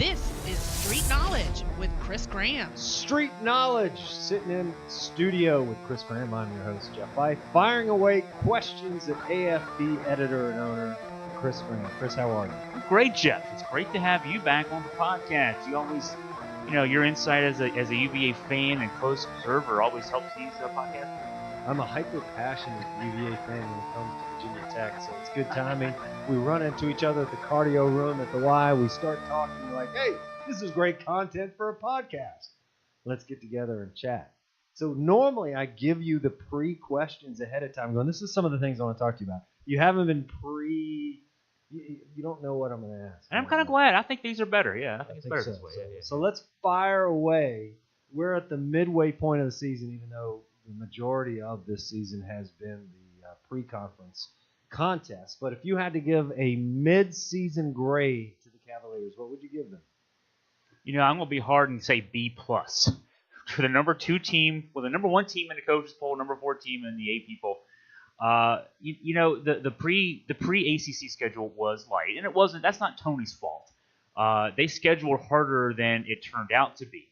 This is Street Knowledge with Chris Graham. Street Knowledge, sitting in studio with Chris Graham. I'm your host, Jeff Fife, firing away questions at AFB editor and owner Chris Graham. Chris, how are you? Great, Jeff. It's great to have you back on the podcast. You always, your insight as a UVA fan and close observer always helps these podcasts. I'm a hyper-passionate UVA fan when it comes to Virginia Tech, so it's good timing. We run into each other at the cardio room at the Y. We start talking like, hey, this is great content for a podcast. Let's get together and chat. So normally I give you the pre-questions ahead of time going, this is some of the things I want to talk to you about. You haven't been you don't know what I'm going to ask. And I'm kind of glad. I think these are better. Yeah, I think it's better this way. So let's fire away. We're at the midway point of the season, even though the majority of this season has been the pre-conference contest. But if you had to give a mid-season grade to the Cavaliers, what would you give them? I'm going to be hard and say B+. For the number 2 team, the number 1 team in the coaches poll, number 4 team in the AP poll. The pre-ACC schedule was light, and it wasn't. That's not Tony's fault. They scheduled harder than it turned out to be.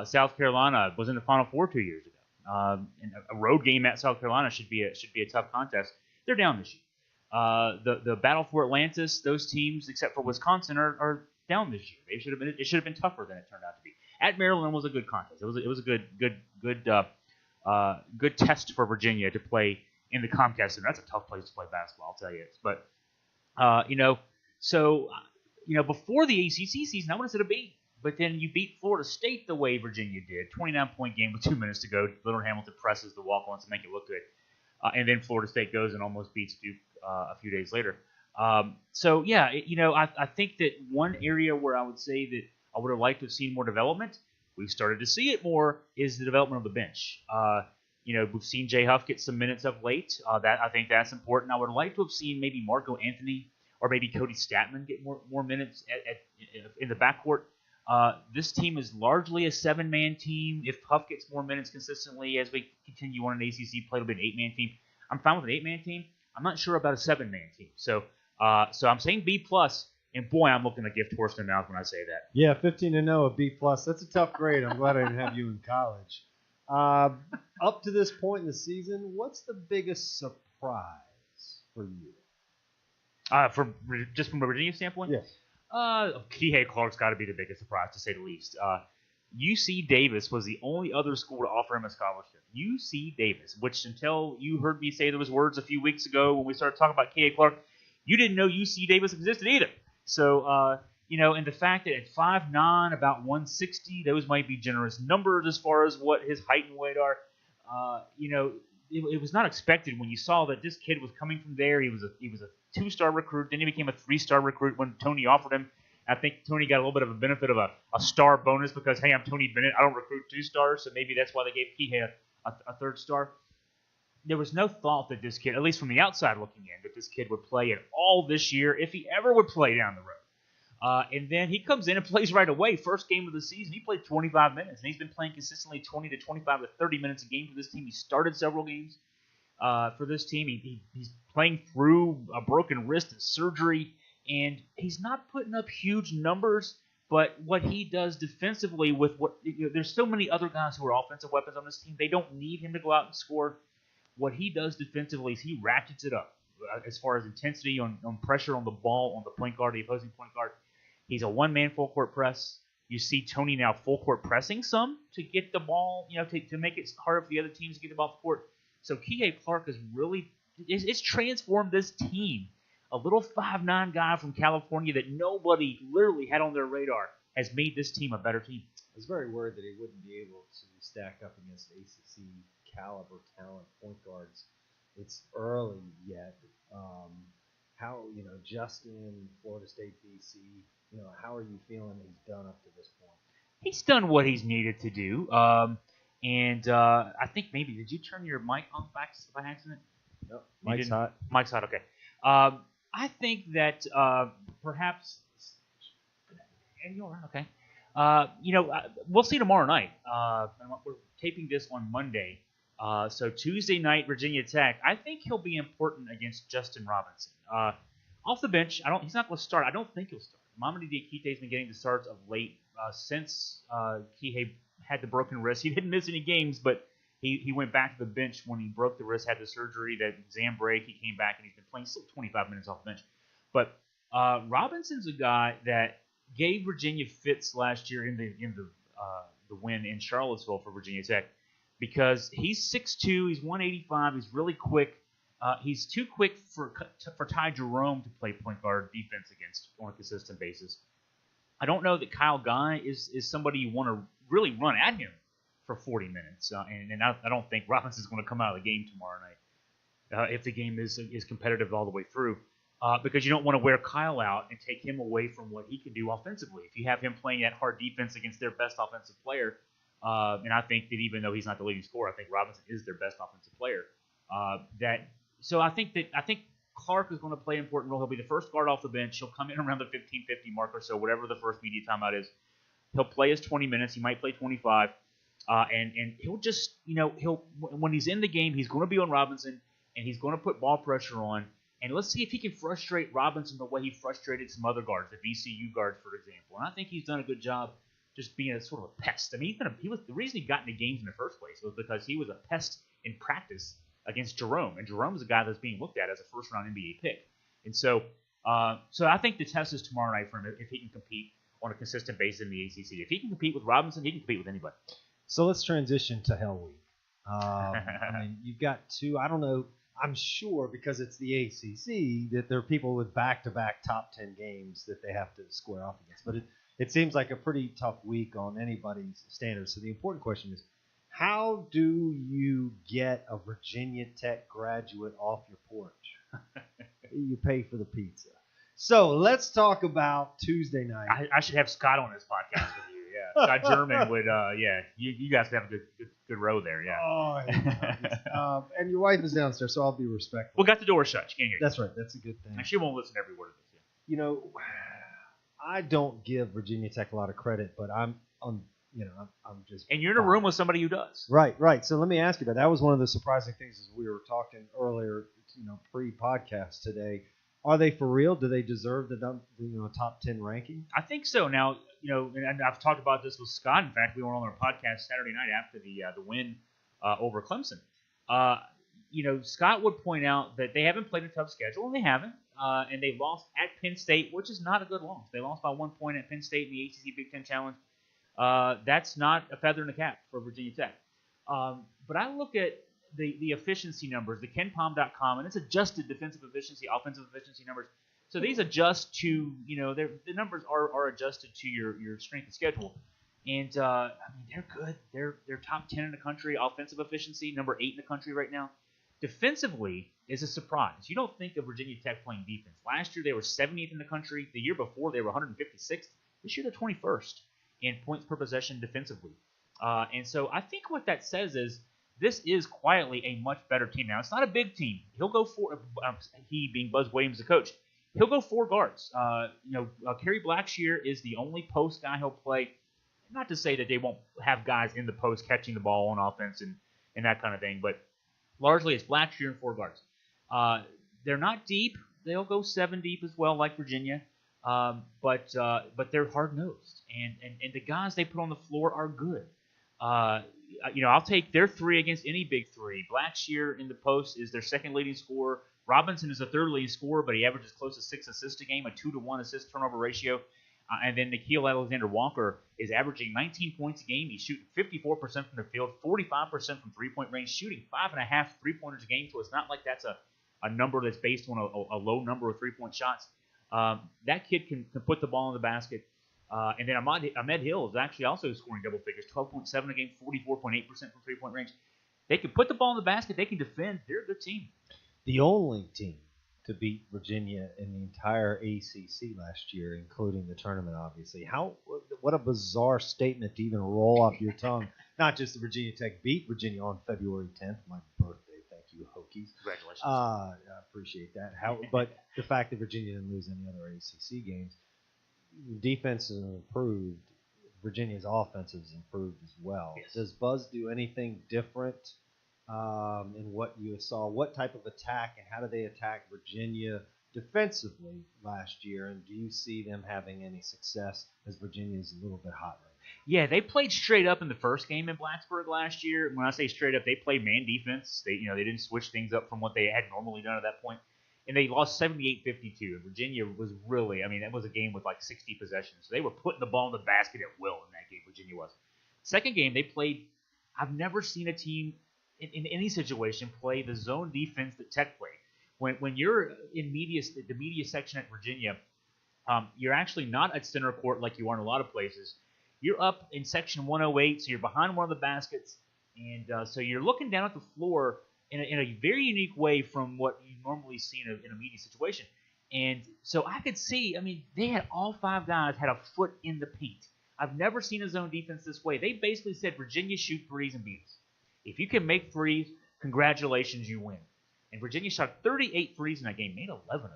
South Carolina was in the Final Four 2 years ago. And a road game at South Carolina should be a tough contest. They're down this year. The battle for Atlantis, those teams except for Wisconsin are down this year. It should have been tougher than it turned out to be. At Maryland was a good contest. It was a good test for Virginia to play in the Comcast Center. That's a tough place to play basketball, I'll tell you. But before the ACC season, I would have said a B. But then you beat Florida State the way Virginia did. 29-point game with 2 minutes to go. Leonard Hamilton presses the walk-ons to make it look good. And then Florida State goes and almost beats Duke a few days later. I think that one area where I would say that I would have liked to have seen more development, we've started to see it more, is the development of the bench. We've seen Jay Huff get some minutes of late. I think that's important. I would have liked to have seen maybe Marco Anthony or maybe Cody Statman get more minutes in the backcourt. This team is largely a 7-man team. If Huff gets more minutes consistently as we continue on an ACC play, it'll be an 8-man team. I'm fine with an 8-man team. I'm not sure about a 7-man team. So I'm saying B+, and boy, I'm looking a gift horse in the mouth when I say that. Yeah, 15-0, a B+. That's a tough grade. I'm glad I didn't have you in college. Up to this point in the season, what's the biggest surprise for you? From a Virginia standpoint? Yes. Kihei Clark's got to be the biggest surprise, to say the least. UC Davis was the only other school to offer him a scholarship. UC Davis, which until you heard me say those words a few weeks ago when we started talking about Kihei Clark, you didn't know UC Davis existed either. So, and the fact that at 5'9", about 160, those might be generous numbers as far as what his height and weight are. It was not expected when you saw that this kid was coming from there. He was a 2-star recruit. Then he became a 3-star recruit when Tony offered him. I think Tony got a little bit of a benefit of a star bonus because, hey, I'm Tony Bennett. I don't recruit 2 stars, so maybe that's why they gave Kihei a 3rd star. There was no thought that this kid, at least from the outside looking in, that this kid would play at all this year if he ever would play down the road. And then he comes in and plays right away. First game of the season, he played 25 minutes, and he's been playing consistently 20 to 25 to 30 minutes a game for this team. He started several games for this team. He's playing through a broken wrist and surgery, and he's not putting up huge numbers, but what he does defensively with there's so many other guys who are offensive weapons on this team. They don't need him to go out and score. What he does defensively is he ratchets it up as far as intensity on pressure on the ball, on the point guard, the opposing point guard. He's a one-man full-court press. You see Tony now full-court pressing some to get the ball, to make it harder for the other teams to get the ball off the court. So Kihei Clark is really it's transformed this team. A little 5'9" guy from California that nobody literally had on their radar has made this team a better team. I was very worried that he wouldn't be able to stack up against ACC caliber talent point guards. It's early yet. Justin, Florida State, BC, how are you feeling he's done up to this point? He's done what he's needed to do. I think maybe, did you turn your mic on by accident? No, mic's hot. Mic's hot, okay. I think that perhaps, okay. We'll see tomorrow night. We're taping this on Monday. So Tuesday night, Virginia Tech. I think he'll be important against Justin Robinson. Off the bench, he's not going to start. I don't think he'll start. Mamadi Diakite's been getting the starts of late since Kihei had the broken wrist. He didn't miss any games, but he went back to the bench when he broke the wrist, had the surgery, that exam break. He came back, and he's been playing still 25 minutes off the bench. But Robinson's a guy that gave Virginia fits last year in the win in Charlottesville for Virginia Tech, because he's 6'2", he's 185, he's really quick. He's too quick for Ty Jerome to play point guard defense against on a consistent basis. I don't know that Kyle Guy is somebody you want to really run at him for 40 minutes, and I don't think Robinson's going to come out of the game tomorrow night if the game is competitive all the way through, because you don't want to wear Kyle out and take him away from what he can do offensively. If you have him playing that hard defense against their best offensive player, and I think that even though he's not the leading scorer, I think Robinson is their best offensive player. So I think Clark is going to play an important role. He'll be the first guard off the bench. He'll come in around the 15:50 mark or so, whatever the first media timeout is. He'll play his 20 minutes. He might play 25, and he'll just when he's in the game, he's going to be on Robinson, and he's going to put ball pressure on. And let's see if he can frustrate Robinson the way he frustrated some other guards, the VCU guards, for example. And I think he's done a good job just being a sort of a pest. I mean, he was the reason he got into games in the first place was because he was a pest in practice against Jerome, and Jerome's a guy that's being looked at as a first-round NBA pick. And so I think the test is tomorrow night for him if he can compete on a consistent basis in the ACC. If he can compete with Robinson, he can compete with anybody. So let's transition to Hell Week. I mean, you've got two. I don't know. I'm sure because it's the ACC that there are people with back-to-back top 10 games that they have to square off against. But it seems like a pretty tough week on anybody's standards. So the important question is, how do you get a Virginia Tech graduate off your porch? You pay for the pizza. So let's talk about Tuesday night. I should have Scott on this podcast with you. Yeah, Scott German would. You guys could have a good row there. Yeah. Oh, and your wife is downstairs, so I'll be respectful. We got the door shut. She can't hear you. That's right. That's a good thing. And she won't listen to every word of this. Yeah. I don't give Virginia Tech a lot of credit, but I'm just. And you're in a room with somebody who does. Right. So let me ask you that. That was one of the surprising things as we were talking earlier, pre-podcast today. Are they for real? Do they deserve the top 10 ranking? I think so. Now, and I've talked about this with Scott. In fact, we were on our podcast Saturday night after the win over Clemson. Scott would point out that they haven't played a tough schedule, and they haven't. And they lost at Penn State, which is not a good loss. They lost by 1 point at Penn State in the ACC Big Ten Challenge. That's not a feather in the cap for Virginia Tech. But I look at the efficiency numbers, the KenPom.com, and it's adjusted defensive efficiency, offensive efficiency numbers. So these adjust to, the numbers are adjusted to your strength of schedule. And, they're good. They're top 10 in the country. Offensive efficiency, number 8 in the country right now. Defensively is a surprise. You don't think of Virginia Tech playing defense. Last year they were 70th in the country. The year before they were 156th. This year they're 21st in points per possession defensively. And so I think what that says is this is quietly a much better team. Now, it's not a big team. He'll go for he being Buzz Williams, the coach. He'll go 4 guards. Kerry Blackshear is the only post guy he'll play. Not to say that they won't have guys in the post catching the ball on offense and that kind of thing, but largely it's Blackshear and 4 guards. They're not deep. They'll go 7 deep as well, like Virginia. But they're hard-nosed, and the guys they put on the floor are good. I'll take their 3 against any big 3. Blackshear in the post is their second leading scorer. Robinson is the third leading scorer, but he averages close to 6 assists a game, a 2-to-1 assist-turnover ratio. And then Nikhil Alexander-Walker is averaging 19 points a game. He's shooting 54% from the field, 45% from three-point range, shooting 5.5 three-pointers a game. So it's not like that's a number that's based on a low number of three-point shots. That kid can put the ball in the basket. And then Ahmed Hill is actually also scoring double figures, 12.7 a game, 44.8% from three-point range. They can put the ball in the basket. They can defend. They're a good team. The only team to beat Virginia in the entire ACC last year, including the tournament, obviously. What a bizarre statement to even roll off your tongue. Not just that Virginia Tech beat Virginia on February 10th, my birthday. Thank you, Hokies. Congratulations. I appreciate that. But the fact that Virginia didn't lose any other ACC games, defense has improved. Virginia's offense has improved as well. Yes. Does Buzz do anything different in what you saw? What type of attack and how do they attack Virginia defensively last year, and do you see them having any success as Virginia is a little bit hot right Yeah, they played straight up in the first game in Blacksburg last year. When I say straight up, they played man defense. They didn't switch things up from what they had normally done at that point. And they lost 78-52. And Virginia was really, that was a game with like 60 possessions. So they were putting the ball in the basket at will in that game, Virginia was. Second game, they played, I've never seen a team in any situation play the zone defense that Tech played. When you're in the media section at Virginia, you're actually not at center court like you are in a lot of places. You're up in section 108, so you're behind one of the baskets, and so you're looking down at the floor in a very unique way from what you normally see in a media situation. And so I could see, they had all five guys had a foot in the paint. I've never seen a zone defense this way. They basically said, Virginia, shoot threes and beat us. If you can make threes, congratulations, you win. And Virginia shot 38 threes in that game, made 11 of them.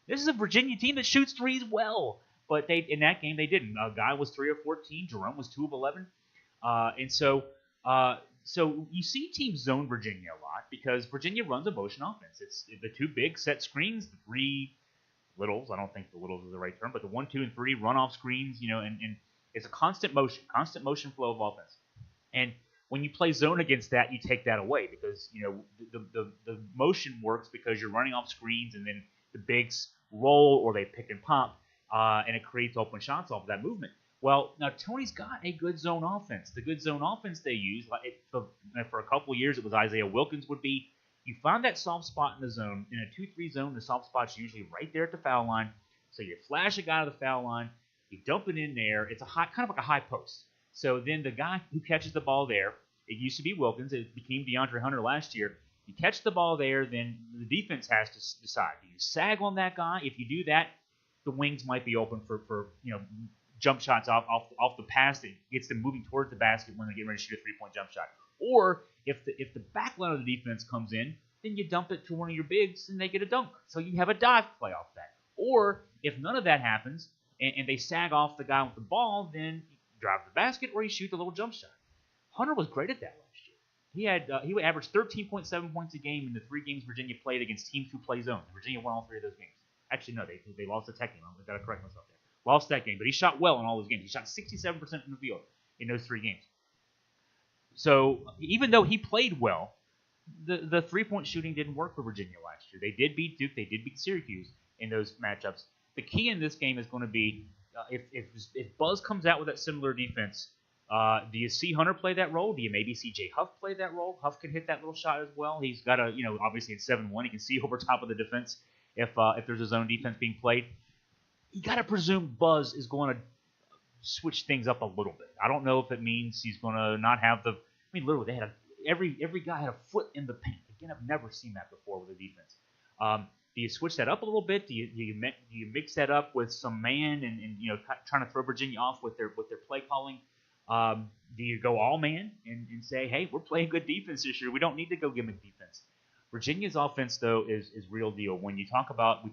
This is a Virginia team that shoots threes well. But in that game, they didn't. A guy was 3 of 14. Jerome was 2 of 11. So you see teams zone Virginia a lot because Virginia runs a motion offense. It's the two big set screens, the three littles. I don't think the littles is the right term, but the 1, 2, and 3 run-off screens, and it's a constant motion flow of offense. And when you play zone against that, you take that away because, the motion works because you're running off screens and then the bigs roll or they pick and pop. And it creates open shots off of that movement. Well, now Tony's got a good zone offense. The good zone offense they use, for a couple of years, it was Isaiah Wilkins would be. You find that soft spot in the zone. In a 2-3 zone, the soft spot's usually right there at the foul line. So you flash a guy to the foul line, you dump it in there. It's kind of like a high post. So then the guy who catches the ball there, it used to be Wilkins. It became DeAndre Hunter last year. You catch the ball there, then the defense has to decide. Do you sag on that guy? If you do that, the wings might be open for jump shots off the pass that gets them moving towards the basket when they get ready to shoot a 3-point jump shot. Or if the back line of the defense comes in, then you dump it to one of your bigs and they get a dunk. So you have a dive play off that. Or if none of that happens and they sag off the guy with the ball, then you drive the basket or you shoot the little jump shot. Hunter was great at that last year. He averaged 13.7 points a game in the 3 games Virginia played against teams who play zone. Virginia won all 3 of those games. Actually, no, they lost the Tech game. I've got to correct myself there. Lost that game, but he shot well in all those games. He shot 67% from the field in those 3 games. So even though he played well, the 3-point shooting didn't work for Virginia last year. They did beat Duke. They did beat Syracuse in those matchups. The key in this game is going to be if Buzz comes out with that similar defense, do you see Hunter play that role? Do you maybe see Jay Huff play that role? Huff can hit that little shot as well. He's got obviously in 7-1, he can see over top of the defense. If there's a zone defense being played, you got to presume Buzz is going to switch things up a little bit. I don't know if it means he's going to not have literally they had every guy had a foot in the paint. Again, I've never seen that before with a defense. Do you switch that up a little bit? Do you mix that up with some man and trying to throw Virginia off with their play calling? Do you go all man and say, hey, we're playing good defense this year. We don't need to go gimmick defense. Virginia's offense, though, is real deal. When we talked about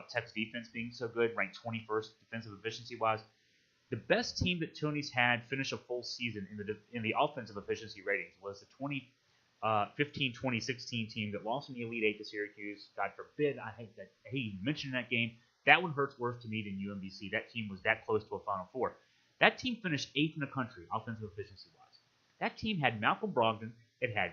Tech's defense being so good, ranked 21st defensive efficiency-wise, the best team that Tony's had finish a full season in the offensive efficiency ratings was the 2015-2016 team that lost in the Elite Eight to Syracuse. God forbid I hate that he mentioned that game. That one hurts worse to me than UMBC. That team was that close to a Final Four. That team finished 8th in the country offensive efficiency-wise. That team had Malcolm Brogdon. It had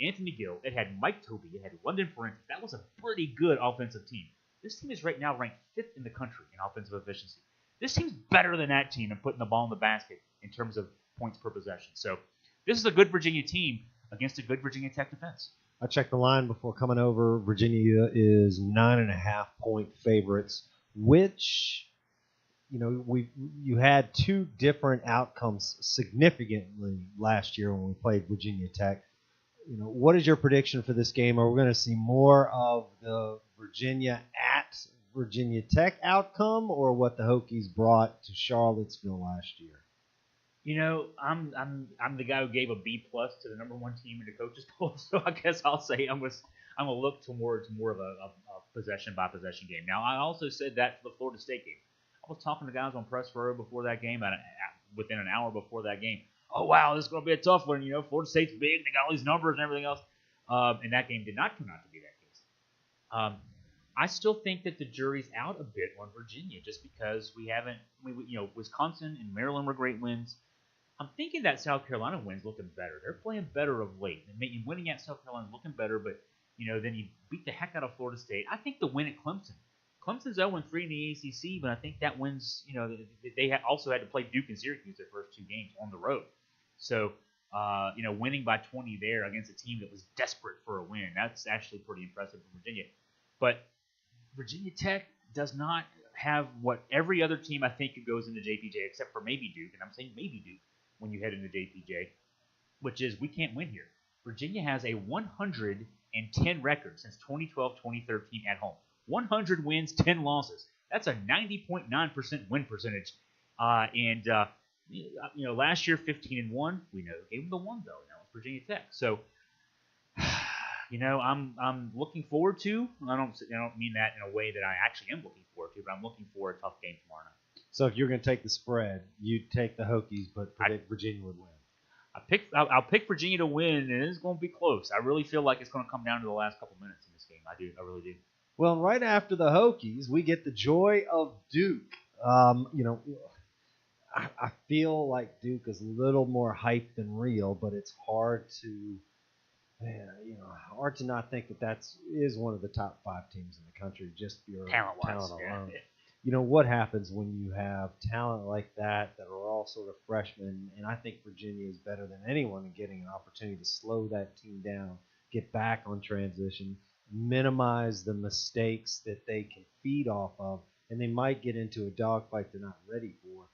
Anthony Gill, it had Mike Tobey, it had London Ferentz. That was a pretty good offensive team. This team is right now ranked 5th in the country in offensive efficiency. This team's better than that team in putting the ball in the basket in terms of points per possession. So this is a good Virginia team against a good Virginia Tech defense. I checked the line before coming over. Virginia is 9.5-point favorites, which you had 2 different outcomes significantly last year when we played Virginia Tech. What is your prediction for this game? Are we going to see more of the Virginia at Virginia Tech outcome, or what the Hokies brought to Charlottesville last year? I'm the guy who gave a B+ to the number 1 team in the coaches poll, so I guess I'll say I'm gonna look towards more of a possession by possession game. Now I also said that for the Florida State game. I was talking to guys on press row before that game, within an hour before that game. Oh, wow, this is going to be a tough one. Florida State's big. They got all these numbers and everything else. And that game did not come out to be that case. I still think that the jury's out a bit on Virginia just because Wisconsin and Maryland were great wins. I'm thinking that South Carolina win's looking better. They're playing better of late. And winning at South Carolina is looking better, but then you beat the heck out of Florida State. I think the win at Clemson. Clemson's 0-3 in the ACC, but I think that wins. They also had to play Duke and Syracuse their first 2 games on the road. So, winning by 20 there against a team that was desperate for a win, that's actually pretty impressive for Virginia. But Virginia Tech does not have what every other team I think goes into JPJ, except for maybe Duke, and I'm saying maybe Duke when you head into JPJ, which is we can't win here. Virginia has a 110 record since 2012-2013 at home. 100 wins, 10 losses. That's a 90.9% win percentage. Last year 15-1. We know who gave them the one though. That was Virginia Tech. So, I'm looking forward to. I don't mean that in a way that I actually am looking forward to, but I'm looking for a tough game tomorrow night. So if you're going to take the spread, you'd take the Hokies, but predict Virginia would win. I'll pick Virginia to win, and it's going to be close. I really feel like it's going to come down to the last couple minutes in this game. I really do. Well, right after the Hokies, we get the joy of Duke. I feel like Duke is a little more hype than real, but it's hard to not think that is one of the top 5 teams in the country, just pure talent alone. Yeah. What happens when you have talent like that are all sort of freshmen, and I think Virginia is better than anyone in getting an opportunity to slow that team down, get back on transition, minimize the mistakes that they can feed off of, and they might get into a dogfight they're not ready for.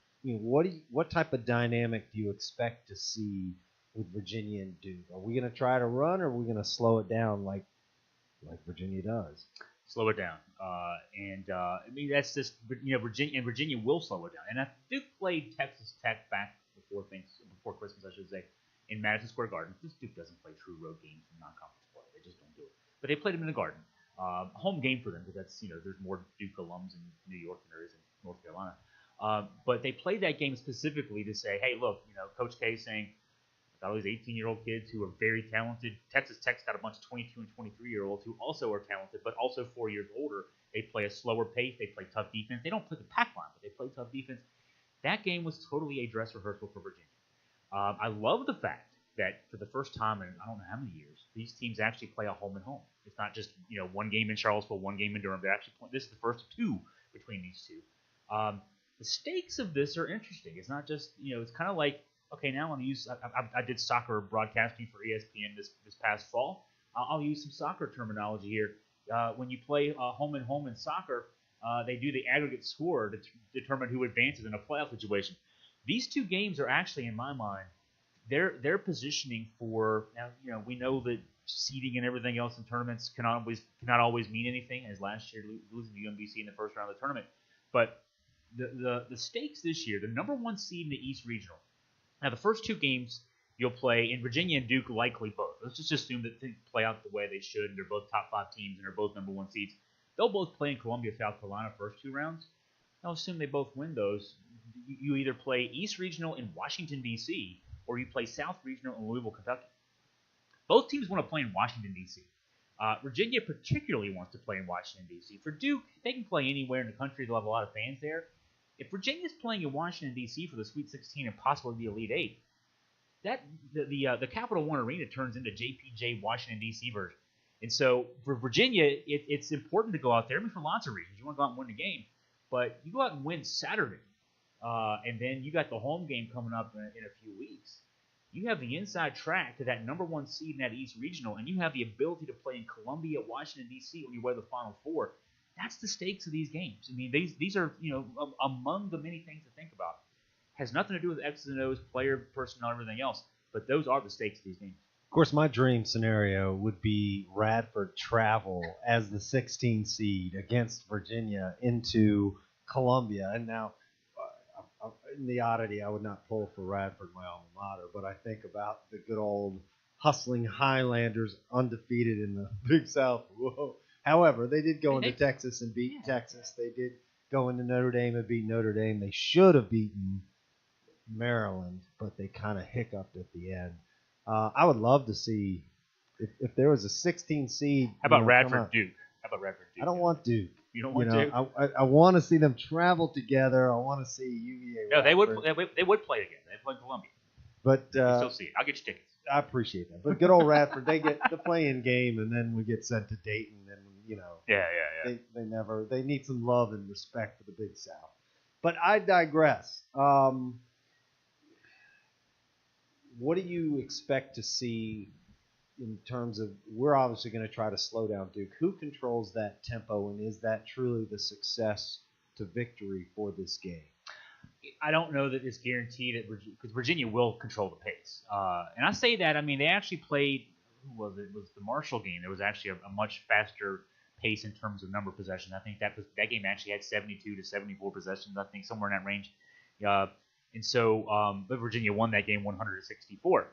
What type of dynamic do you expect to see with Virginia and Duke? Are we going to try to run, or are we going to slow it down like Virginia does? Slow it down, that's just Virginia will slow it down. And Duke played Texas Tech back before Christmas, I should say, in Madison Square Garden. This Duke doesn't play true road games in non-conference play; they just don't do it. But they played them in the Garden, home game for them because that's there's more Duke alums in New York than there is in North Carolina. But they played that game specifically to say, hey, look, Coach K saying, got all these 18-year-old kids who are very talented. Texas Tech's got a bunch of 22 and 23-year-olds who also are talented, but also 4 years older. They play a slower pace. They play tough defense. They don't play the pack line, but they play tough defense. That game was totally a dress rehearsal for Virginia. I love the fact that for the first time in I don't know how many years, these teams actually play a home and home. It's not just one game in Charlottesville, one game in Durham. They actually play. This is the first of 2 between these two. The stakes of this are interesting. It's not just it's kind of like, okay, now I'm going to use – I did soccer broadcasting for ESPN this past fall. I'll use some soccer terminology here. When you play home and home in soccer, they do the aggregate score to determine who advances in a playoff situation. These 2 games are actually, in my mind, they're positioning for – now, we know that seeding and everything else in tournaments cannot always mean anything, as last year losing to UMBC in the first round of the tournament. But the stakes this year, the number 1 seed in the East Regional. Now, the first 2 games you'll play, and Virginia and Duke likely both. Let's just assume that things play out the way they should, and they're both top 5 teams, and they're both number 1 seeds. They'll both play in Columbia, South Carolina, first 2 rounds. I'll assume they both win those. You either play East Regional in Washington, D.C., or you play South Regional in Louisville, Kentucky. Both teams want to play in Washington, D.C. Virginia particularly wants to play in Washington, D.C. For Duke, they can play anywhere in the country. They'll have a lot of fans there. If Virginia's playing in Washington, D.C. for the Sweet 16 and possibly the Elite 8, the Capital One Arena turns into JPJ Washington, D.C. version. And so for Virginia, it's important to go out there. I mean, for lots of reasons. You want to go out and win the game. But you go out and win Saturday, and then you got the home game coming up in a few weeks. You have the inside track to that number 1 seed in that East Regional, and you have the ability to play in Columbia, Washington, D.C. when you wear the Final Four. That's the stakes of these games. I mean, these are among the many things to think about. Has nothing to do with X's and O's, player personnel, everything else. But those are the stakes of these games. Of course, my dream scenario would be Radford travel as the 16 seed against Virginia into Columbia. And now, in the oddity, I would not pull for Radford, my alma mater, but I think about the good old hustling Highlanders, undefeated in the Big South. Whoa. However, they did go into Texas and beat Texas. They did go into Notre Dame and beat Notre Dame. They should have beaten Maryland, but they kind of hiccuped at the end. I would love to see if there was a 16 seed. How about Radford Duke? How about Radford Duke? I don't want Duke. You don't want Duke? I want to see them travel together. I want to see UVA. No, they would Radford. they would play again. They play Columbia. But You still see it. I'll get you tickets. I appreciate that. But good old Radford, they get the play-in game, and then we get sent to Dayton, and Yeah. they need some love and respect for the Big South. But I digress. What do you expect to see in terms of, we're obviously going to try to slow down Duke. Who controls that tempo, and is that truly the success to victory for this game? I don't know that it's guaranteed because Virginia will control the pace. And I say that, I mean, they actually played, who was it? It was the Marshall game. There was actually a much faster pace in terms of number of possessions. I think that game actually had 72 to 74 possessions, I think, somewhere in that range. And so, but Virginia won that game 100-64.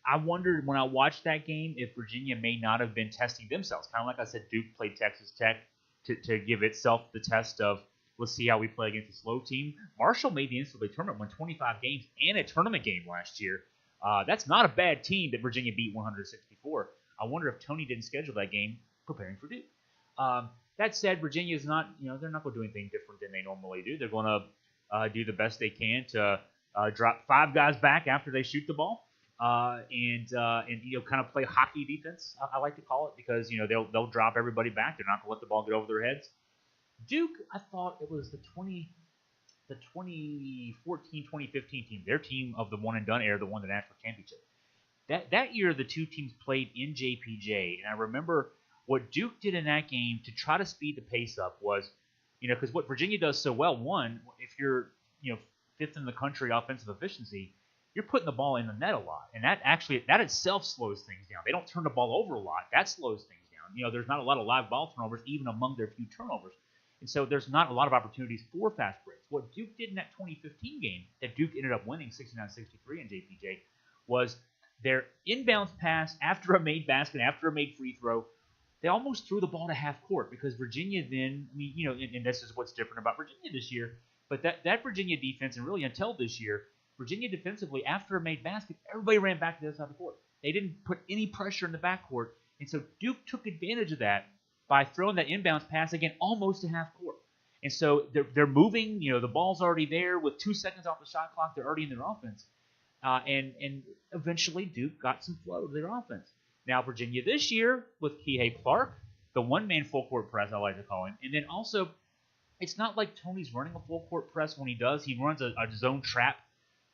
I wondered when I watched that game if Virginia may not have been testing themselves. Kind of like I said, Duke played Texas Tech to give itself the test of, let's see how we play against a slow team. Marshall made the NCAA tournament, won 25 games and a tournament game last year. That's not a bad team that Virginia beat 164. I wonder if Tony didn't schedule that game preparing for Duke. That said, Virginia is not, they're not going to do anything different than they normally do. They're going to do the best they can to drop 5 guys back after they shoot the ball. And kind of play hockey defense, I like to call it, because they'll drop everybody back. They're not going to let the ball get over their heads. Duke, I thought it was the 2014-2015 team, their team of the one and done era that won the national championship. That year, the two teams played in JPJ, and I remember what Duke did in that game to try to speed the pace up was, because what Virginia does so well, one, if you're 5th in the country offensive efficiency, you're putting the ball in the net a lot, and that itself slows things down. They don't turn the ball over a lot. That slows things down. There's not a lot of live ball turnovers, even among their few turnovers. And so there's not a lot of opportunities for fast breaks. What Duke did in that 2015 game that Duke ended up winning 69-63 in JPJ was their inbounds pass after a made basket, after a made free throw, they almost threw the ball to half court because Virginia then, and this is what's different about Virginia this year, but that Virginia defense, and really until this year, Virginia defensively, after a made basket, everybody ran back to the other side of the court. They didn't put any pressure in the backcourt, and so Duke took advantage of that by throwing that inbounds pass again almost to half court. And so they're moving, the ball's already there with 2 seconds off the shot clock. They're already in their offense. And eventually Duke got some flow to their offense. Now Virginia this year with Kihei Clark, the one-man full-court press, I like to call him. And then also, it's not like Tony's running a full-court press when he does. He runs a zone trap,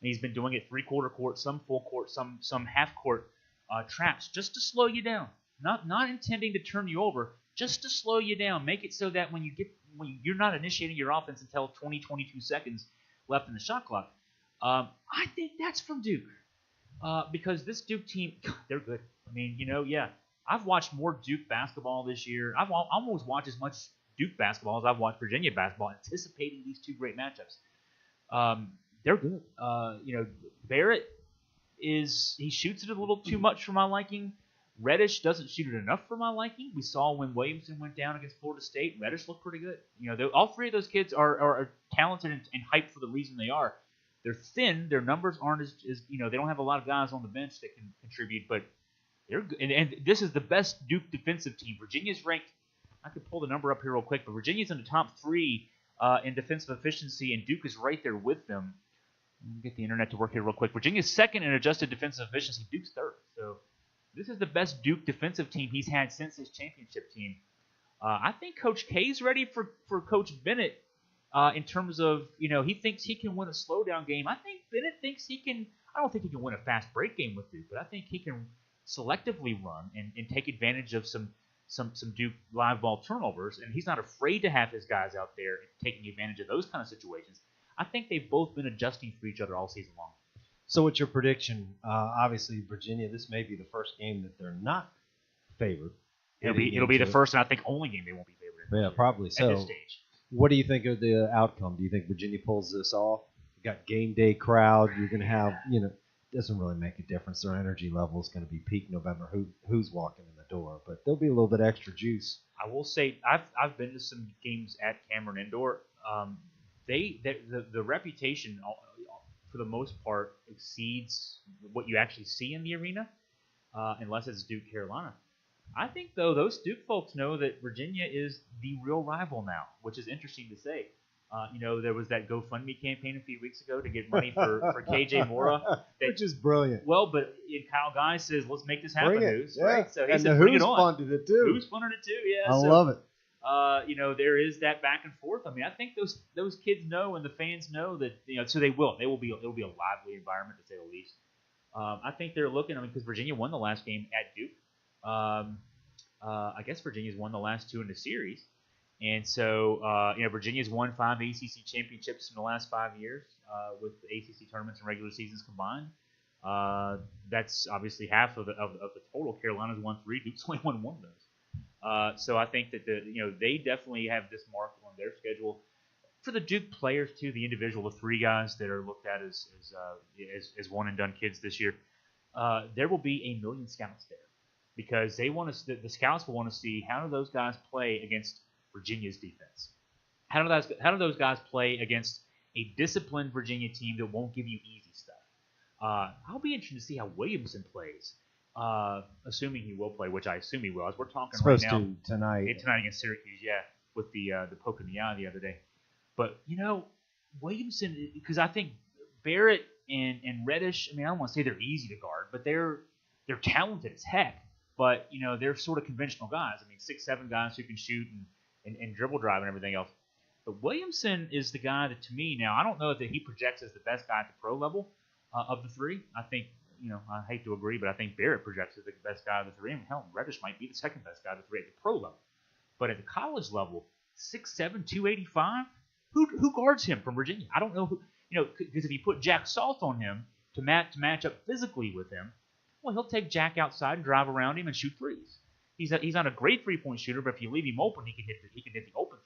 and he's been doing it three-quarter court, some full court, some half-court traps just to slow you down. Not intending to turn you over, just to slow you down. Make it so that when you're not initiating your offense until 22 seconds left in the shot clock. I think that's from Duke because this Duke team, they're good. I mean, I've watched more Duke basketball this year. I've almost watched as much Duke basketball as I've watched Virginia basketball, anticipating these two great matchups. They're good. Barrett he shoots it a little too much for my liking. Reddish doesn't shoot it enough for my liking. We saw when Williamson went down against Florida State, Reddish looked pretty good. All three of those kids are talented and hyped for the reason they are. They're thin. Their numbers aren't as they don't have a lot of guys on the bench that can contribute, but they're good. And this is the best Duke defensive team. Virginia's ranked. I could pull the number up here real quick, but Virginia's in the top 3 in defensive efficiency, and Duke is right there with them. Let me get the internet to work here real quick. Virginia's second in adjusted defensive efficiency. Duke's third. So this is the best Duke defensive team he's had since his championship team. I think Coach K's ready for Coach Bennett in terms of, he thinks he can win a slowdown game. I think Bennett thinks he can. I don't think he can win a fast break game with Duke, but I think he can selectively run and take advantage of some Duke live ball turnovers, and he's not afraid to have his guys out there taking advantage of those kind of situations. I think they've both been adjusting for each other all season long. So what's your prediction? Obviously, Virginia, this may be the first game that they're not favored. It'll be the first and I think only game they won't be favored in. Yeah, probably so. At this stage. What do you think of the outcome? Do you think Virginia pulls this off? You got game day crowd. You're going to have, doesn't really make a difference. Their energy level is going to be peak November. Who's walking in the door? But there'll be a little bit extra juice. I will say I've been to some games at Cameron Indoor. The reputation for the most part exceeds what you actually see in the arena, unless it's Duke Carolina. I think, though, those Duke folks know that Virginia is the real rival now, which is interesting to say. There was that GoFundMe campaign a few weeks ago to get money for KJ Mora. Which is brilliant. Well, but Kyle Guy says, let's make this happen, Bring it. Who's, Yeah. right? So he and said, the bring Who's it on. funded it, too. Who's funded it, too, yeah. I love it. There is that back and forth. I mean, I think those kids know and the fans know that, so they will. It will be a lively environment, to say the least. I think they're looking, because Virginia won the last game at Duke. I guess Virginia's won the last 2 in the series. And so, Virginia's won 5 ACC championships in the last 5 years with the ACC tournaments and regular seasons combined. That's obviously half of the total. Carolina's won 3. Duke's only won 1 of those. So I think that they definitely have this mark on their schedule. For the Duke players too, the individual, the 3 guys that are looked at as one and done kids this year, there will be 1 million scouts there because they want to. The scouts will want to see how do those guys play against Virginia's defense. How do those guys play against a disciplined Virginia team that won't give you easy stuff? I'll be interested to see how Williamson plays. Assuming he will play, which I assume he will, as we're talking right now. Supposed to tonight. Tonight against Syracuse, yeah, with the poke in the eye the other day. But Williamson, because I think Barrett and Reddish. I mean, I don't want to say they're easy to guard, but they're talented as heck. But they're sort of conventional guys. I mean, 6'7" guys who can shoot and dribble drive and everything else. But Williamson is the guy that, to me, now I don't know that he projects as the best guy at the pro level of the 3. I think. I hate to agree, but I think Barrett projects as the best guy of the 3. And hell, Reddish might be the second best guy of the 3 at the pro level. But at the college level, 6'7", 285, who guards him from Virginia? I don't know who. Because if you put Jack Salt on him to match up physically with him, well, he'll take Jack outside and drive around him and shoot threes. He's not a great 3-point shooter, but if you leave him open, he can hit the open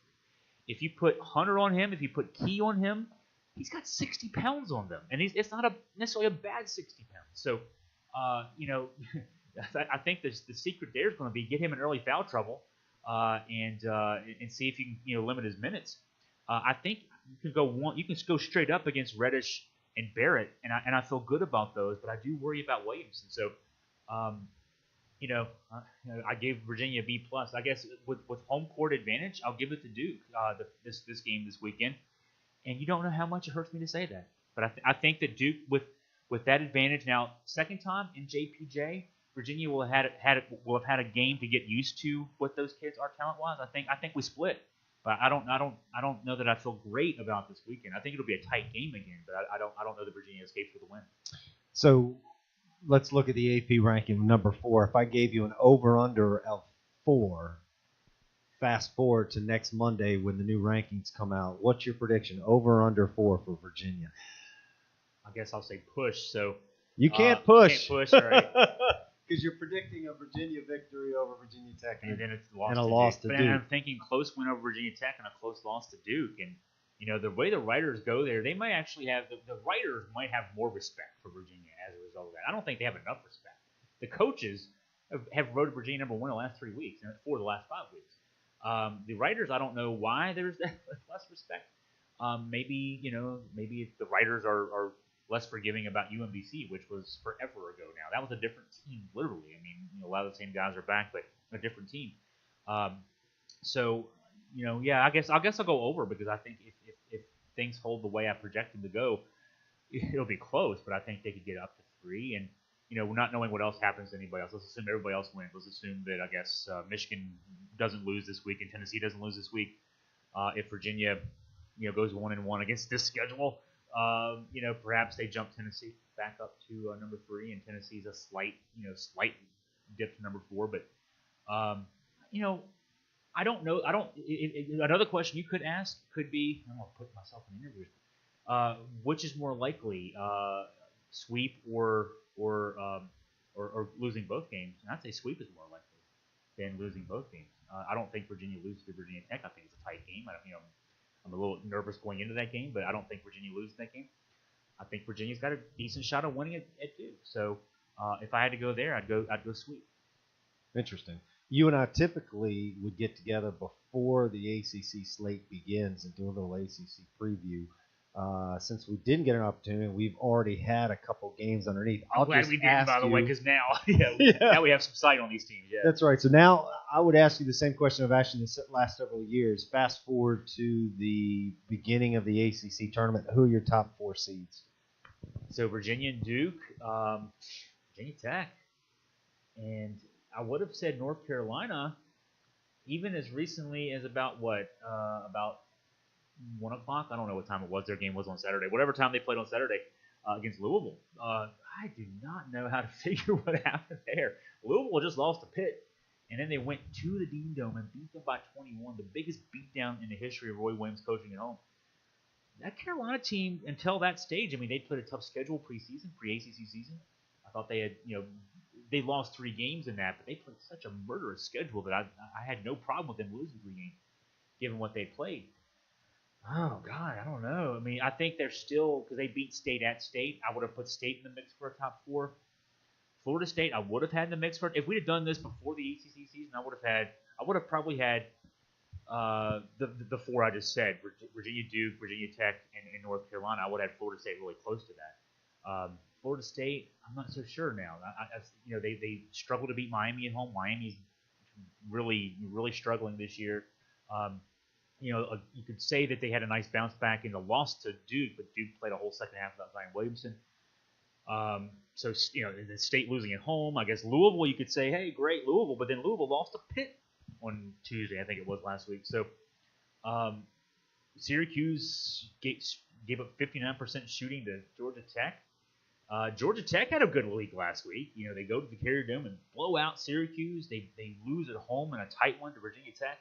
3. If you put Hunter on him, if you put Key on him, he's got 60 pounds on them, and it's not necessarily a bad 60 pounds. So, I think the secret there is going to be get him in early foul trouble, and see if you can limit his minutes. I think you can go straight up against Reddish and Barrett, and I feel good about those, but I do worry about Williamson. So, I gave Virginia a B+. I guess with home court advantage, I'll give it to Duke this game this weekend. And you don't know how much it hurts me to say that, but I think that Duke with that advantage now, second time in JPJ, Virginia will have had a game to get used to what those kids are talent wise. I think we split, but I don't know that I feel great about this weekend. I think it'll be a tight game again, but I don't know that Virginia escapes with a win. So let's look at the AP ranking number 4. If I gave you an over/under of 4. Fast forward to next Monday when the new rankings come out. What's your prediction? Over or under 4 for Virginia? I guess I'll say push. So you can't push. Can't push, right? Because you're predicting a Virginia victory over Virginia Tech, and then it's a loss to Duke. And I'm thinking close win over Virginia Tech and a close loss to Duke. And the way the writers go there, they might actually have the writers might have more respect for Virginia as a result of that. I don't think they have enough respect. The coaches have voted Virginia number 1 the last 3 weeks and 4 the last 5 weeks. The writers, I don't know why there's that less respect. Maybe the writers are less forgiving about UMBC, which was forever ago now. That was a different team, literally. I mean, a lot of the same guys are back, but a different team. I guess I'll go over because I think if things hold the way I project them to go, it'll be close. But I think they could get up to 3, and not knowing what else happens to anybody else. Let's assume everybody else wins. Let's assume that Michigan doesn't lose this week and Tennessee doesn't lose this week. If Virginia, goes 1-1 against this schedule, perhaps they jump Tennessee back up to number 3, and Tennessee's a slight dip to number 4. But I don't know. Another question you could ask could be, I'm gonna put myself in interviews. Which is more likely, sweep or losing both games? And I'd say sweep is more likely than losing both games. I don't think Virginia loses to Virginia Tech. I think it's a tight game. I'm a little nervous going into that game, but I don't think Virginia loses that game. I think Virginia's got a decent shot of winning it at Duke. So if I had to go there, I'd go sweep. Interesting. You and I typically would get together before the ACC slate begins and do a little ACC preview. Since we didn't get an opportunity, we've already had a couple games underneath. I'm glad we didn't, by the way, because now, now we have some sight on these teams. Yeah. That's right. So now I would ask you the same question I've asked you the last several years. Fast forward to the beginning of the ACC tournament. Who are your top 4 seeds? So Virginia and Duke, Virginia Tech, and I would have said North Carolina, even as recently as about 1 o'clock. I don't know what time it was. Their game was on Saturday. Whatever time they played on Saturday against Louisville. I do not know how to figure what happened there. Louisville just lost to Pitt, and then they went to the Dean Dome and beat them by 21, the biggest beatdown in the history of Roy Williams coaching at home. That Carolina team, until that stage, I mean, they played a tough schedule preseason, pre-ACC season. I thought they had, they lost 3 games in that, but they played such a murderous schedule that I had no problem with them losing 3 games, given what they played. Oh, God, I don't know. I mean, I think they're still, because they beat State at State, I would have put State in the mix for a top 4. Florida State, I would have had in the mix for it. If we'd have done this before the ACC season, I would have probably had the 4 I just said: Virginia, Duke, Virginia Tech, and North Carolina. I would have had Florida State really close to that. Florida State, I'm not so sure now. They struggled to beat Miami at home. Miami's really, really struggling this year. You could say that they had a nice bounce back in the loss to Duke, but Duke played a whole second half without Zion Williamson. So the State losing at home. I guess Louisville, you could say, hey, great Louisville, but then Louisville lost to Pitt on Tuesday, I think it was last week. So Syracuse gave up 59% shooting to Georgia Tech. Georgia Tech had a good league last week. They go to the Carrier Dome and blow out Syracuse. They lose at home in a tight one to Virginia Tech.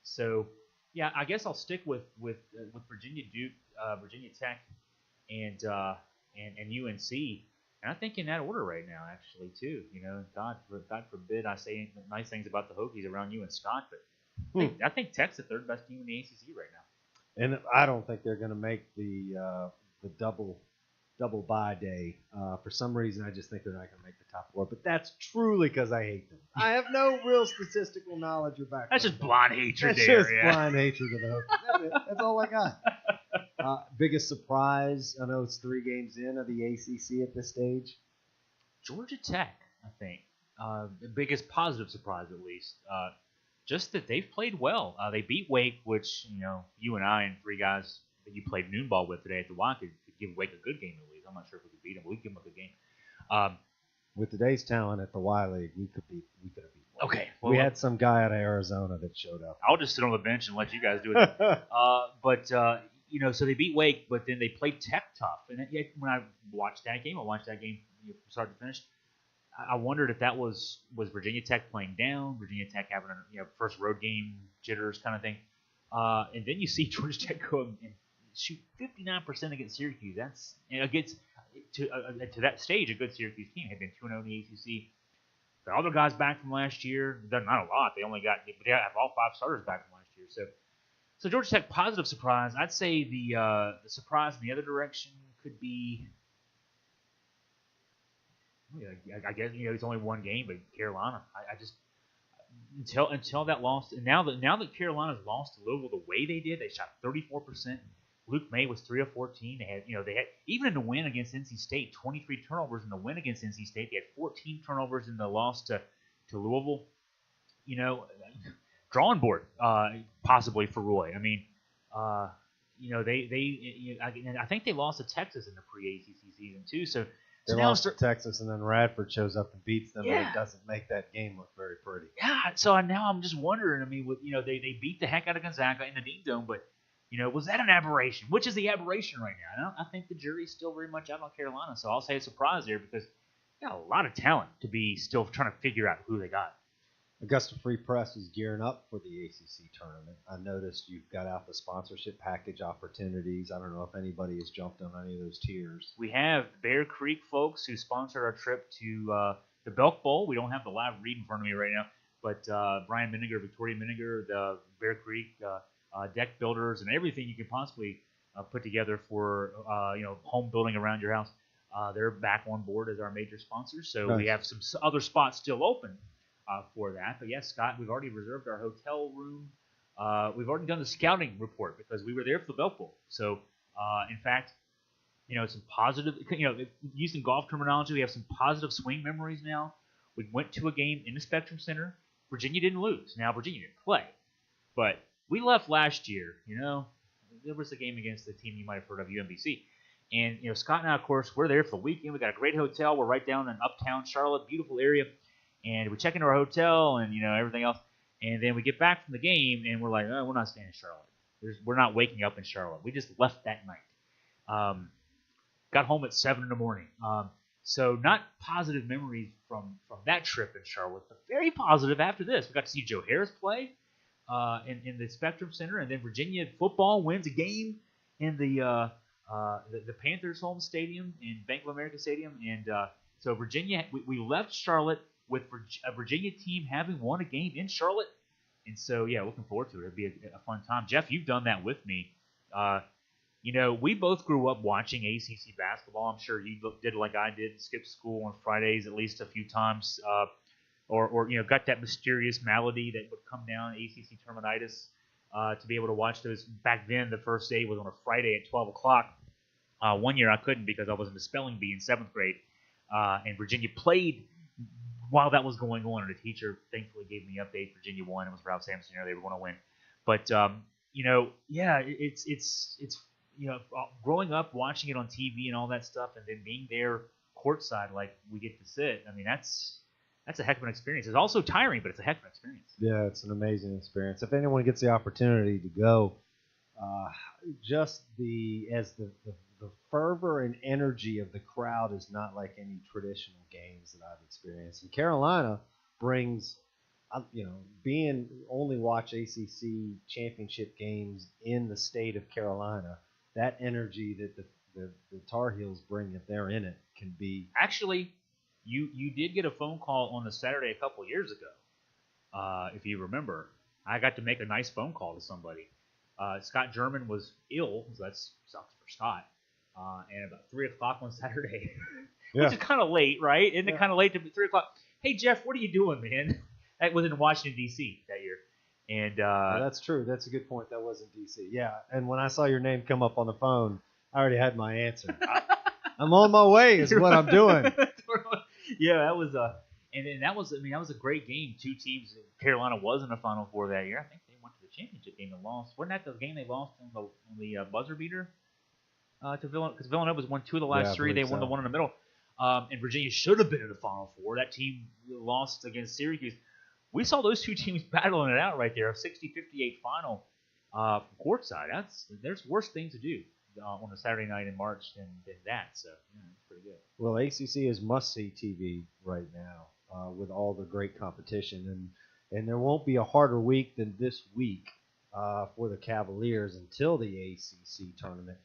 So, yeah, I guess I'll stick with Virginia, Duke, Virginia Tech, and UNC. And I think in that order right now, actually, too. God forbid I say nice things about the Hokies around you and Scott, but I think Tech's the 3rd best team in the ACC right now. And I don't think they're going to make the double bye day. For some reason, I just think they're not going to make the top 4. But that's truly because I hate them. I have no real statistical knowledge or background. That's just blind hatred That's there. Just blind hatred of the Hokies. That's it. That's all I got. Biggest surprise, I know it's 3 games in of the ACC at this stage. Georgia Tech, I think. The biggest positive surprise, at least. Just that they've played well. They beat Wake, which, you and I and 3 guys that you played noon ball with today at the Y could give Wake a good game at least. I'm not sure if we could beat them, but we could give them a good game. With today's talent at the Y League, we could have beat Wake. Okay. Well, we had some guy out of Arizona that showed up. I'll just sit on the bench and let you guys do it. So they beat Wake, but then they played Tech tough. And when I watched that game from start to finish. I wondered if that was Virginia Tech playing down, Virginia Tech having a first road game jitters kind of thing. And then you see Georgia Tech go and shoot 59% against Syracuse. That's against to that stage a good Syracuse team. Had been 2-0 in the ACC. The other guys back from last year, not a lot. They have all 5 starters back from last year. So Georgia Tech, positive surprise. I'd say the surprise in the other direction could be. I guess it's only 1 game, but Carolina. I just until that loss, and now that Carolina's lost to Louisville the way they did, they shot 34%. Luke May was 3 of 14. They had even in the win against NC State, 23 turnovers in the win against NC State. They had 14 turnovers in the loss to Louisville. Drawing board possibly for Roy. I mean, I think they lost to Texas in the pre-ACC season too. So they lost to Texas, and then Radford shows up and beats them, and it doesn't make that game look very pretty. Yeah, so now I'm just wondering. I mean, they beat the heck out of Gonzaga in the Dean Dome, but was that an aberration? Which is the aberration right now? I think the jury's still very much out on Carolina, so I'll say a surprise there because they got a lot of talent to be still trying to figure out who they got. Augusta Free Press is gearing up for the ACC tournament. I noticed you've got out the sponsorship package opportunities. I don't know if anybody has jumped on any of those tiers. We have Bear Creek folks who sponsored our trip to the Belk Bowl. We don't have the live read in front of me right now, but Brian Miniger, Victoria Miniger, the Bear Creek deck builders, and everything you can possibly put together for home building around your house. They're back on board as our major sponsors, so we have some other spots still open for that. But yes, Scott, we've already reserved our hotel room. We've already done the scouting report because we were there for the Belk Bowl. So In fact, some positive. Using golf terminology, we have some positive swing memories now. We went to a game in the Spectrum Center. Virginia didn't lose. Now Virginia didn't play, but we left last year. There was a game against the team you might have heard of, UMBC. And, Scott and I, of course, we're there for the weekend. We got a great hotel. We're right down in uptown Charlotte, beautiful area. And we check into our hotel and, everything else. And then we get back from the game, and we're like, oh, we're not staying in Charlotte. We're not waking up in Charlotte. We just left that night. Got home at 7 in the morning. So not positive memories from that trip in Charlotte, but very positive after this. We got to see Joe Harris play in the Spectrum Center, and then Virginia football wins a game in the Panthers' home stadium, in Bank of America Stadium. And so Virginia, we left Charlotte with a Virginia team having won a game in Charlotte. And so, yeah, looking forward to it. It'll be a fun time. Jeff, you've done that with me. We both grew up watching ACC basketball. I'm sure you did like I did, skipped school on Fridays at least a few times, or got that mysterious malady that would come down, ACC terminitis, to be able to watch those. Back then, the first day was on a Friday at 12 o'clock. One year I couldn't because I was in the spelling bee in 7th grade, and Virginia played while that was going on, and the teacher thankfully gave me the update. Virginia won. It was Ralph Sampson. They were going to win. But it's growing up watching it on TV and all that stuff, and then being there courtside like we get to sit. I mean, that's a heck of an experience. It's also tiring, but it's a heck of an experience. Yeah, it's an amazing experience. If anyone gets the opportunity to go, just the fervor and energy of the crowd is not like any traditional games that I've experienced. And Carolina brings, being only watch ACC championship games in the state of Carolina, that energy that the Tar Heels bring if they're in it can be. Actually, you did get a phone call on a Saturday a couple of years ago, if you remember. I got to make a nice phone call to somebody. Scott German was ill, so that sucks for Scott. And about 3 o'clock on Saturday, which is kind of late, right? Isn't it kind of late to be 3 o'clock? Hey, Jeff, what are you doing, man? That was in Washington, D.C. that year. And that's true. That's a good point. That was in D.C. Yeah, and when I saw your name come up on the phone, I already had my answer. I'm on my way is what I'm doing. Yeah, that was that was a great game. Two teams. Carolina was in the Final Four that year. I think they went to the championship game and lost. Wasn't that the game they lost on the buzzer beater to Villanova? Because Villanova won 2 of the last 3. They won the one in the middle. And Virginia should have been in the Final Four. That team lost against Syracuse. We saw those two teams battling it out right there. A 60-58 final from courtside. There's worse things to do on a Saturday night in March than that. So, it's pretty good. Well, ACC is must-see TV right now with all the great competition. And there won't be a harder week than this week for the Cavaliers until the ACC tournament.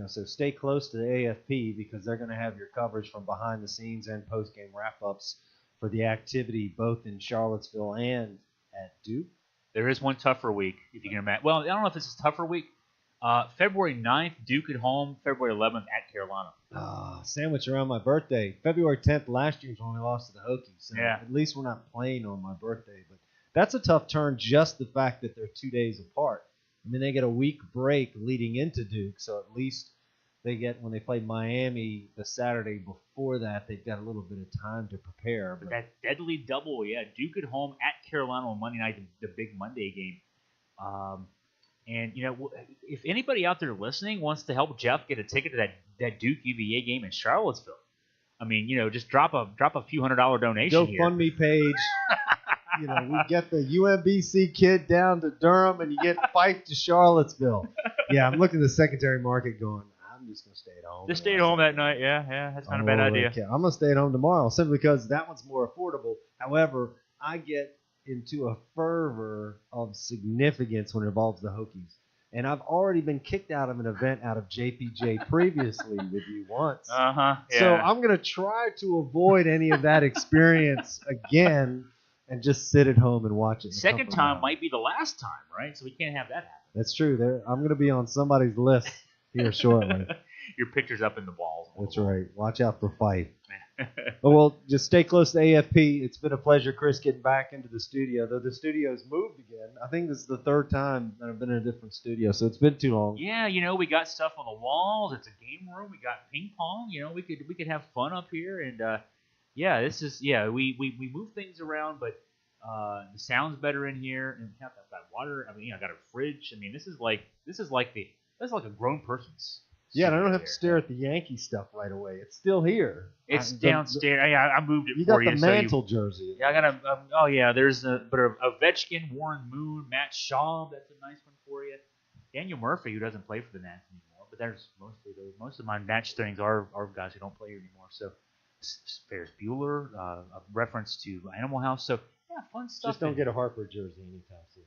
So stay close to the AFP because they're going to have your coverage from behind the scenes and post-game wrap-ups for the activity both in Charlottesville and at Duke. There is one tougher week, if you can imagine. Well, I don't know if this is a tougher week. February 9th, Duke at home. February 11th at Carolina. Sandwich around my birthday. February 10th last year was when we lost to the Hokies. So yeah. At least we're not playing on my birthday. But that's a tough turn, just the fact that they're 2 days apart. I mean, they get a week break leading into Duke, so at least they get, when they play Miami the Saturday before that, they've got a little bit of time to prepare. But that deadly double, Duke at home at Carolina on Monday night, the big Monday game. And, if anybody out there listening wants to help Jeff get a ticket to that Duke UVA game in Charlottesville, I mean, just drop a few $100 donation here. GoFundMe page. We get the UMBC kid down to Durham, and you get Fife to Charlottesville. Yeah, I'm looking at the secondary market going, I'm just going to stay at home. Just stay at home that night, yeah. That's not a bad idea. I'm going to stay at home tomorrow simply because that one's more affordable. However, I get into a fervor of significance when it involves the Hokies. And I've already been kicked out of an event out of JPJ previously with you once. Yeah. So I'm going to try to avoid any of that experience again and just sit at home and watch it. Second time might be the last time, right? So we can't have that happen. That's true. I'm going to be on somebody's list here shortly. your picture's up in the walls. That's right. Watch out for Fife. Well, just stay close to AFP. It's been a pleasure, Chris, getting back into the studio. Though the studio's moved again. I think this is the third time that I've been in a different studio, so it's been too long. Yeah, we got stuff on the walls. It's a game room. We got ping pong. We could have fun up here. And we move things around, but the sound's better in here. And I've got water. I got a fridge. this is like a grown person's. Yeah, and I don't have to stare at the Yankee stuff right away. It's still here. It's downstairs. I moved it you for you. You got the mantle jersey. Yeah, I got there's a Ovechkin, Warren Moon, Matt Schaub. That's a nice one for you. Daniel Murphy, who doesn't play for the Nats anymore, but there's most of my match things are guys who don't play here anymore. So Ferris Bueller, a reference to Animal House. So yeah, fun stuff. Just don't get a Harper jersey anytime soon.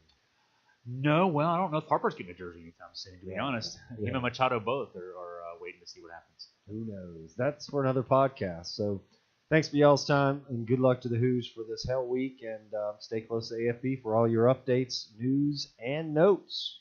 No, well, I don't know if Harper's getting a jersey anytime soon, to be honest. Yeah. Him and Machado both are waiting to see what happens. Who knows? That's for another podcast. So thanks for y'all's time, and good luck to the Who's for this hell week, and stay close to AFB for all your updates, news, and notes.